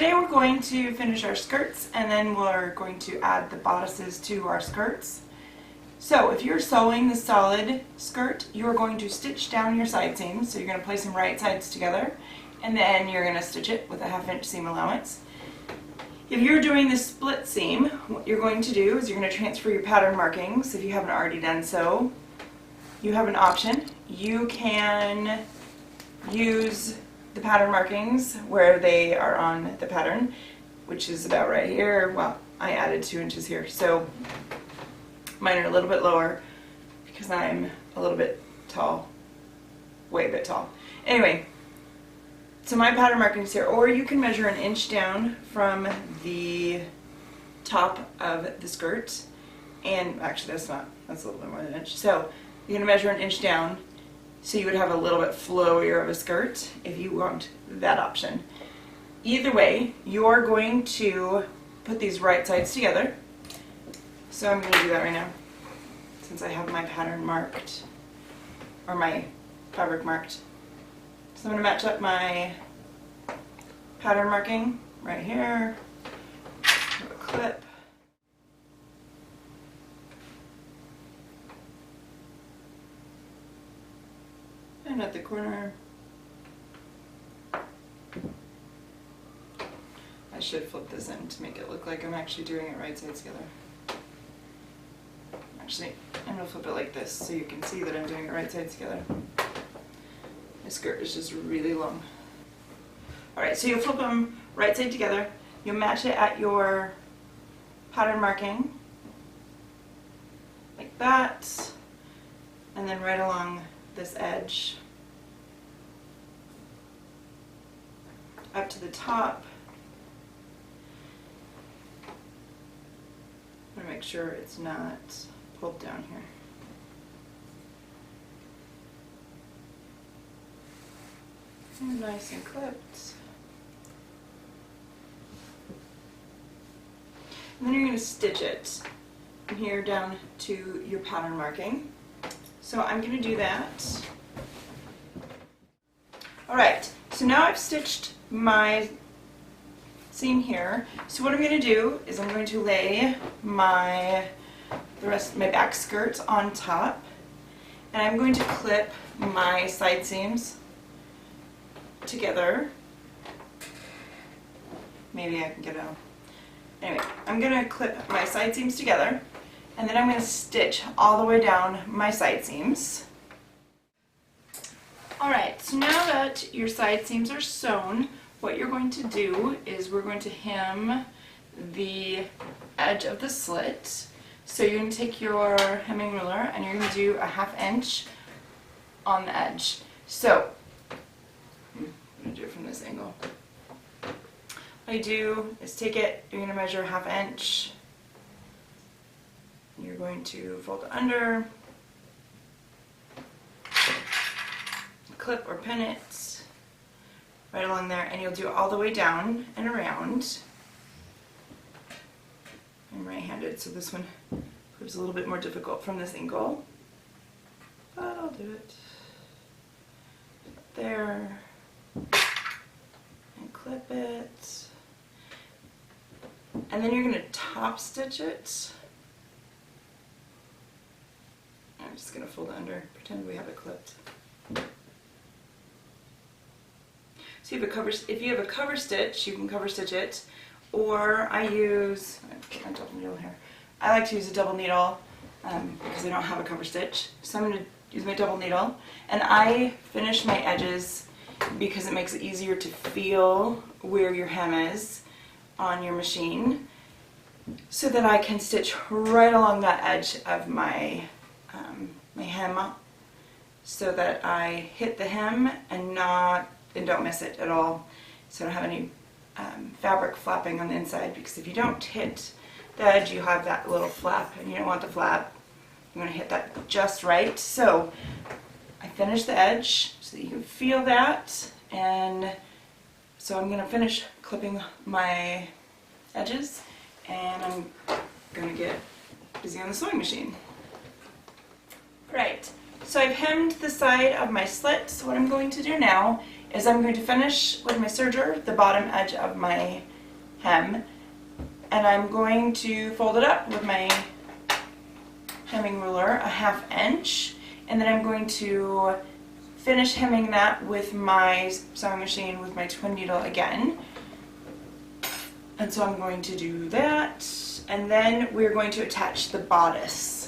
Today we're going to finish our skirts and then we're going to add the bodices to our skirts. So if you're sewing the solid skirt, you're going to stitch down your side seams. So you're going to place them right sides together and then you're going to stitch it with a 1/2 inch seam allowance. If you're doing the split seam, what you're going to do is you're going to transfer your pattern markings. If you haven't already done so, you have an option. You can use the pattern markings where they are on the pattern, which is about right here. Well, I added 2 inches here, so mine are a little bit lower because I'm a little bit tall, way a bit tall. Anyway, so my pattern markings here, or you can measure 1 inch down from the top of the skirt, and actually that's a little bit more than 1 inch. So you're going to measure 1 inch down, so you would have a little bit flowier of a skirt if you want that option. Either way, you're going to put these right sides together. So I'm going to do that right now, since I have my pattern marked, or my fabric marked. So I'm going to match up my pattern marking right here, have a clip. And at the corner, I should flip this in to make it look like I'm actually doing it right sides together. Actually, I'm going to flip it like this so you can see that I'm doing it right sides together. My skirt is just really long. Alright, so you'll flip them right side together. You'll match it at your pattern marking, like that, and then right along this edge up to the top. I'm going to make sure it's not pulled down here. And nice and clipped. And then you're going to stitch it from here down to your pattern marking. So I'm going to do that. Alright, so now I've stitched my seam here. So what I'm going to do is I'm going to lay the rest of my back skirt on top, and I'm going to clip my side seams together. Maybe I can get a... Anyway, I'm going to clip my side seams together, and then I'm going to stitch all the way down my side seams. Alright, so now that your side seams are sewn, what you're going to do is we're going to hem the edge of the slit. So you're going to take your hemming ruler and you're going to do a 1/2 inch on the edge. So, I'm going to do it from this angle. What you do is take it, you're going to measure 1/2 inch. You're going to fold it under, clip or pin it right along there, and you'll do it all the way down and around. I'm right-handed, so this one proves a little bit more difficult from this angle, but I'll do it. There, and clip it, and then you're going to top stitch it. I'm just going to fold it under, pretend we have it clipped. So if you have a cover stitch, you can cover stitch it, or I use, my double needle here. I like to use a double needle because I don't have a cover stitch. So I'm going to use my double needle, and I finish my edges because it makes it easier to feel where your hem is on your machine, so that I can stitch right along that edge of my my hem, so that I hit the hem and don't miss it at all, so I don't have any fabric flapping on the inside, because if you don't hit the edge, you have that little flap, and you don't want the flap. You want to hit that just right. So I finish the edge so that you can feel that, and so I'm going to finish clipping my edges, and I'm going to get busy on the sewing machine. Right, so I've hemmed the side of my slit, so what I'm going to do now is I'm going to finish with my serger the bottom edge of my hem, and I'm going to fold it up with my hemming ruler 1/2 inch, and then I'm going to finish hemming that with my sewing machine with my twin needle again. And so I'm going to do that, and then we're going to attach the bodice.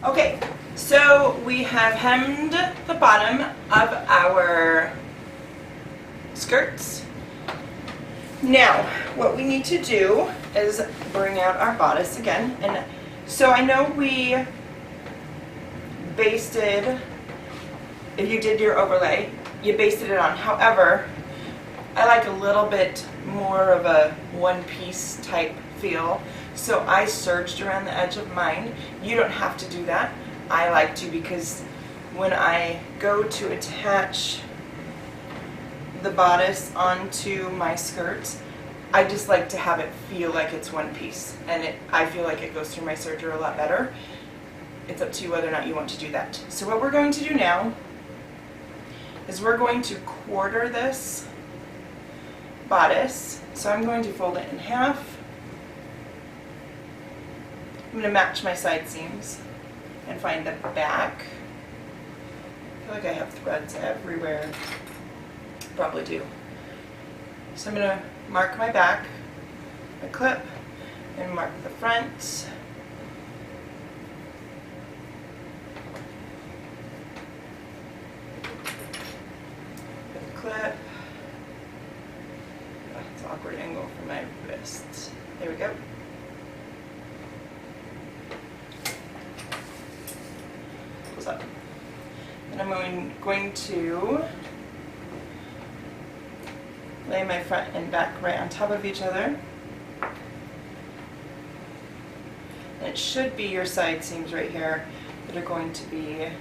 Okay, so we have hemmed the bottom of our skirts. Now, what we need to do is bring out our bodice again. And so I know we basted, if you did your overlay, you basted it on. However, I like a little bit more of a one-piece type feel, so I serged around the edge of mine. You don't have to do that. I like to, because when I go to attach the bodice onto my skirts, I just like to have it feel like it's one piece, and I feel like it goes through my serger a lot better. It's up to you whether or not you want to do that. So what we're going to do now is we're going to quarter this bodice. So I'm going to fold it in half. I'm going to match my side seams and find the back. I feel like I have threads everywhere. Probably do. So I'm going to mark my back, my clip, and mark the front. The clip. Oh, it's an awkward angle for my wrist. There we go. Close up. And I'm going to lay my front and back right on top of each other. And it should be your side seams right here that are going to be, if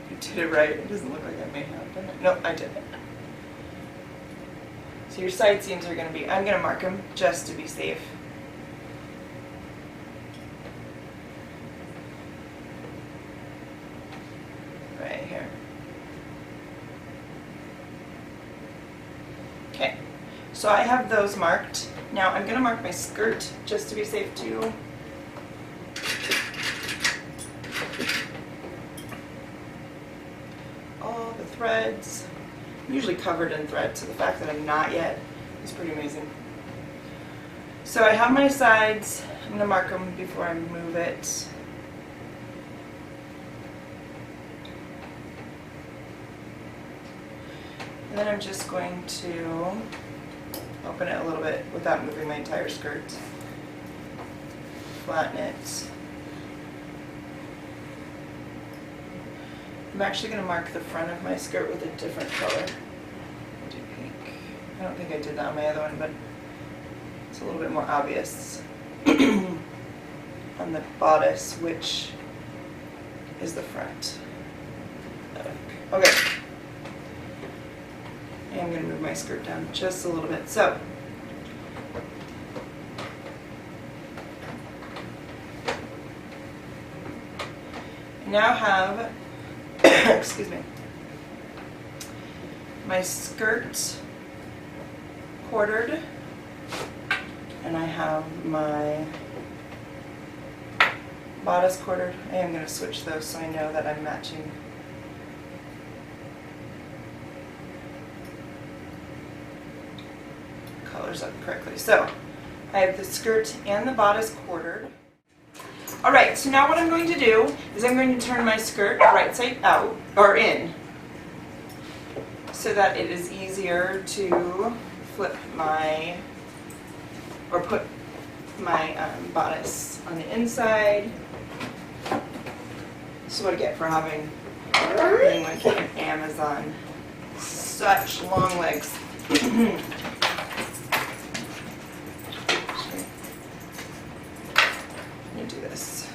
you did it right, it doesn't look like I may have done it. No, I didn't. So your side seams are going to be, I'm going to mark them just to be safe. Right here. Okay, so I have those marked. Now I'm going to mark my skirt just to be safe too. All the threads. I'm usually covered in thread, so the fact that I'm not yet is pretty amazing. So I have my sides. I'm going to mark them before I move it. And then I'm just going to open it a little bit without moving my entire skirt. Flatten it. I'm actually going to mark the front of my skirt with a different color. I'll do pink. I don't think I did that on my other one, but it's a little bit more obvious on the bodice, which is the front. Okay. I'm going to move my skirt down just a little bit. So, I now have, excuse me, my skirt quartered, and I have my bodice quartered. I am going to switch those so I know that I'm matching. Colors up correctly. So I have the skirt and the bodice quartered. Alright, so now what I'm going to do is I'm going to turn my skirt right side out, or in, so that it is easier to flip my, or put my bodice on the inside. This is what I get for having being like an Amazon. Such long legs. Do this.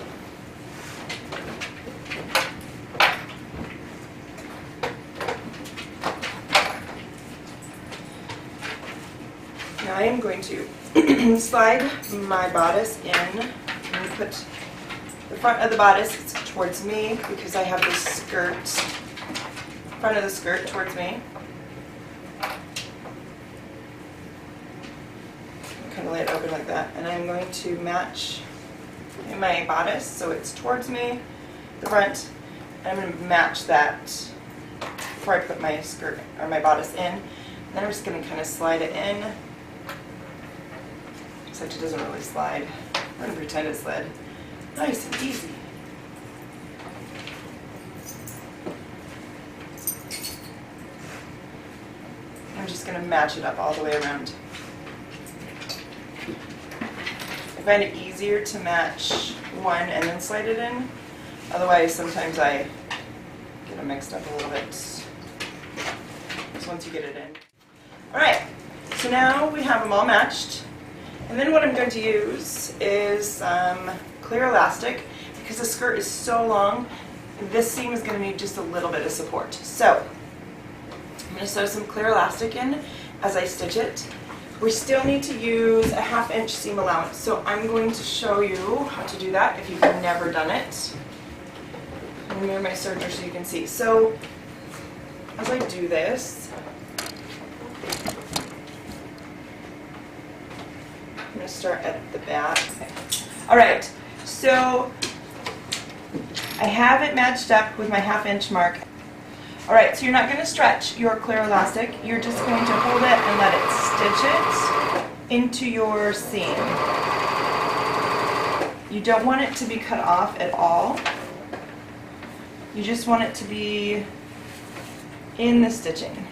Now I am going to slide my bodice in and put the front of the bodice towards me because I have the skirt, front of the skirt towards me. lay it open like that, and I'm going to match my bodice so it's towards me, the front. I'm going to match that before I put my skirt or my bodice in. And then I'm just going to kind of slide it in. Except it doesn't really slide. I'm going to pretend it slid. Nice and easy. I'm just going to match it up all the way around. I find it easier to match one and then slide it in. Otherwise, sometimes I get them mixed up a little bit. Just once you get it in. Alright, so now we have them all matched. And then what I'm going to use is some clear elastic. Because the skirt is so long, this seam is going to need just a little bit of support. So, I'm going to sew some clear elastic in as I stitch it. We still need to use a 1/2 inch seam allowance. So I'm going to show you how to do that if you've never done it. I'm going to move my serger so you can see. So, as I do this, I'm going to start at the back. Alright, so I have it matched up with my 1/2 inch mark. Alright, so you're not going to stretch your clear elastic. You're just going to hold it and let it stitch it into your seam. You don't want it to be cut off at all. You just want it to be in the stitching.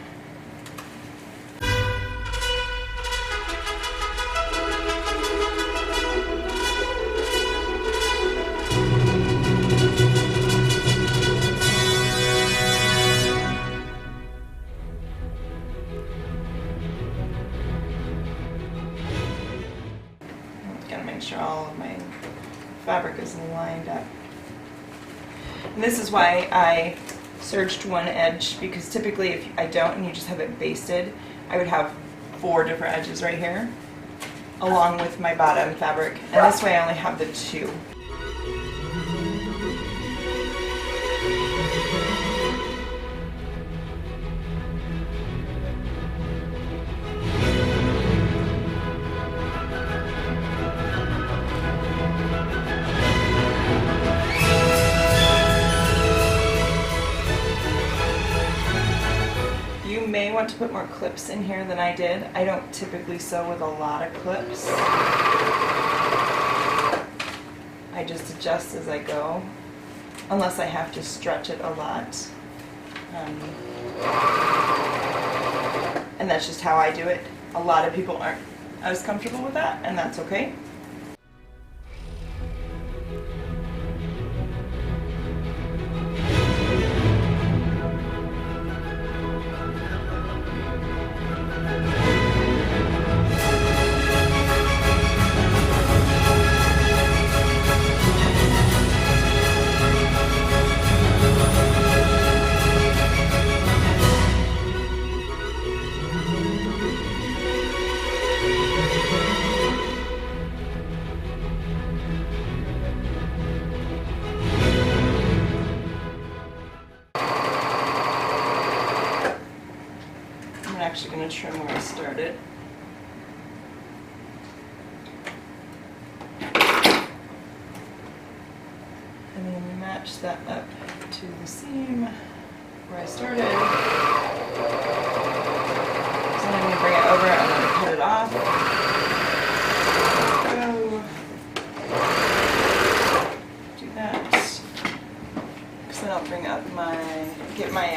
Gotta make sure all of my fabric is lined up. And this is why I serged one edge, because typically if I don't and you just have it basted, I would have 4 different edges right here along with my bottom fabric, and this way I only have the 2. You may want to put more clips in here than I did. I don't typically sew with a lot of clips. I just adjust as I go, unless I have to stretch it a lot. And that's just how I do it. A lot of people aren't as comfortable with that, and that's okay. I'm actually going to trim where I started. And then match that up to the seam where I started. So then I'm going to bring it over and I'm going to cut it off. Go. Do that. Because then I'll bring up get my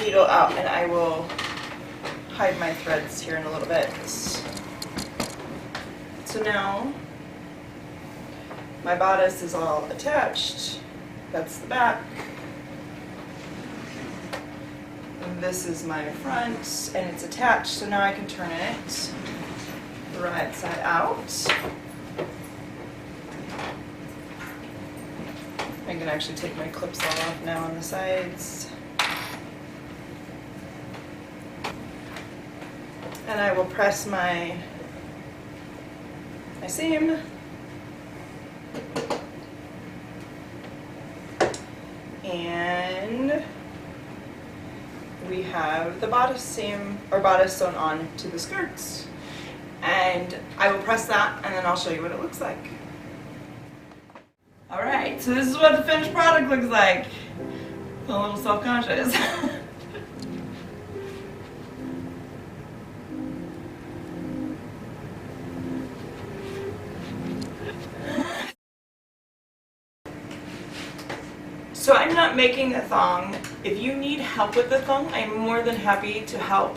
needle out, and I will hide my threads here in a little bit. So now my bodice is all attached. That's the back. And this is my front, and it's attached, so now I can turn it the right side out. I can actually take my clips all off now on the sides. And I will press my seam. And we have the bodice seam or bodice sewn on to the skirts. And I will press that and then I'll show you what it looks like. Alright, so this is what the finished product looks like. I'm a little self-conscious. So I'm not making a thong. If you need help with the thong, I'm more than happy to help